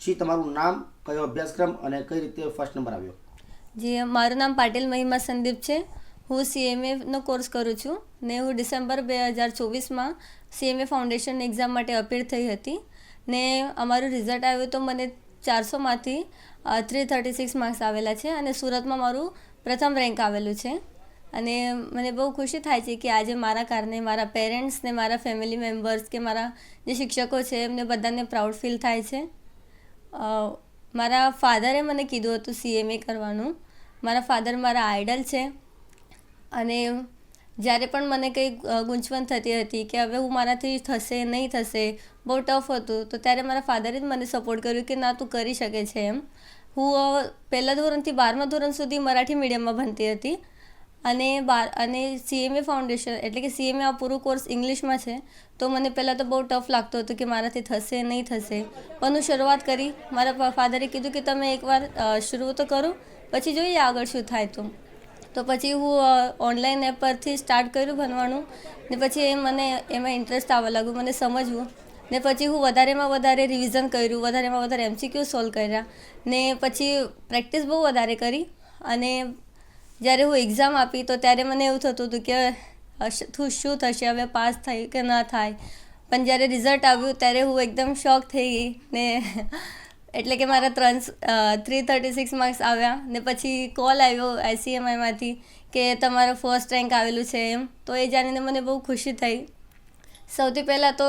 જી, તમારું નામ, કયો અભ્યાસક્રમ અને કઈ રીતે ફર્સ્ટ નંબર આવ્યો? જી, મારું નામ પાટીલ મહિમા સંદીપ છે. હું CMAનો કોર્સ કરું છું ને હું ડિસેમ્બર 2024માં CMA ફાઉન્ડેશન એક્ઝામ માટે અપીલ થઈ હતી ને અમારું રિઝલ્ટ આવ્યું તો મને 400માંથી 336 માર્ક્સ આવેલા છે અને સુરતમાં મારું પ્રથમ રેન્ક આવેલું છે. અને મને બહુ ખુશી થાય છે કે આજે મારા કારણે મારા પેરેન્ટ્સ ને મારા ફેમિલી મેમ્બર્સ કે મારા જે શિક્ષકો છે એમને બધાને પ્રાઉડ ફીલ થાય છે. મારા ફાધરે મને કીધું હતું CMA કરવાનું. મારા ફાધર મારા આઈડલ છે અને જ્યારે પણ મને કંઈ ગૂંચવણ થતી હતી કે હવે હું મારાથી થશે નહીં થશે, બહુ ટફ હતું, તો ત્યારે મારા ફાધરે જ મને સપોર્ટ કર્યું કે ના તું કરી શકે છે એમ. હું પહેલા ધોરણથી 12મા ધોરણ સુધી મરાઠી મીડિયમમાં ભણતી હતી અને CMA ફાઉન્ડેશન એટલે કે CMA આ પૂરો કોર્સ ઇંગ્લિશમાં છે. તો મને પહેલાં તો બહુ ટફ લાગતું હતું કે મારાથી થશે નહીં થશે, પણ હું શરૂઆત કરી. મારા ફાધરે કીધું કે તમે એકવાર શરૂ તો કરો, પછી જોઈએ આગળ શું થાય. તો પછી હું ઓનલાઈન એપ પરથી સ્ટાર્ટ કર્યું ભણવાનું ને પછી મને એમાં ઇન્ટરેસ્ટ આવવા લાગ્યું, મને સમજવું ને પછી હું વધારેમાં વધારે રિવિઝન કર્યું, વધારેમાં વધારે MCQ સોલ્વ કર્યા ને પછી પ્રેક્ટિસ બહુ વધારે કરી. અને જ્યારે હું એક્ઝામ આપી તો ત્યારે મને એવું થતું હતું કે શું થશે, હવે પાસ થાય કે ના થાય. પણ જ્યારે રિઝલ્ટ આવ્યું ત્યારે હું એકદમ શોક થઈ ગઈ ને એટલે કે મારા 336 માર્ક્સ આવ્યા ને પછી કોલ આવ્યો ICMIમાંથી કે તમારો ફર્સ્ટ રેન્ક આવેલું છે એમ. તો એ જાણીને મને બહુ ખુશી થઈ. સૌથી પહેલાં તો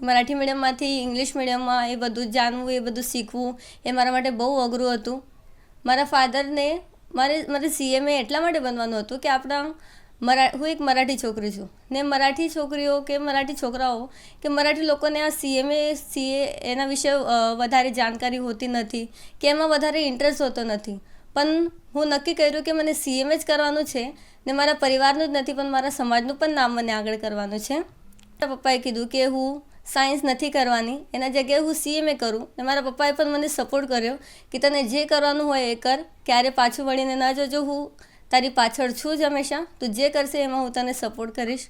મરાઠી મીડિયમમાંથી ઇંગ્લિશ મીડિયમમાં એ બધું જાણવું, એ બધું શીખવું એ મારા માટે બહુ અઘરું હતું. મારા ફાધરને મારે CMA એટલા માટે બનવાનું હતું કે હું એક મરાઠી છોકરી છું ને મરાઠી છોકરીઓ કે મરાઠી છોકરાઓ કે મરાઠી લોકોને આ CMA CA એના વિશે વધારે જાણકારી હોતી નથી કે એમાં વધારે ઇન્ટરેસ્ટ હોતો નથી. પણ હું નક્કી કર્યું કે મને CMA જ કરવાનું છે ને મારા પરિવારનું જ નથી પણ મારા સમાજનું પણ નામ મને આગળ કરવાનું છે. મારા પપ્પાએ કીધું કે હું સાયન્સ નથી કરવાની, એના જગ્યાએ હું CMA કરું ને મારા પપ્પાએ પણ મને સપોર્ટ કર્યો કે તને જે કરવાનું હોય એ કર, ક્યારે પાછું વળીને ના જોજો, હું તારી પાછળ છું જ હંમેશા, તું જે કરશે એમાં હું તને સપોર્ટ કરીશ.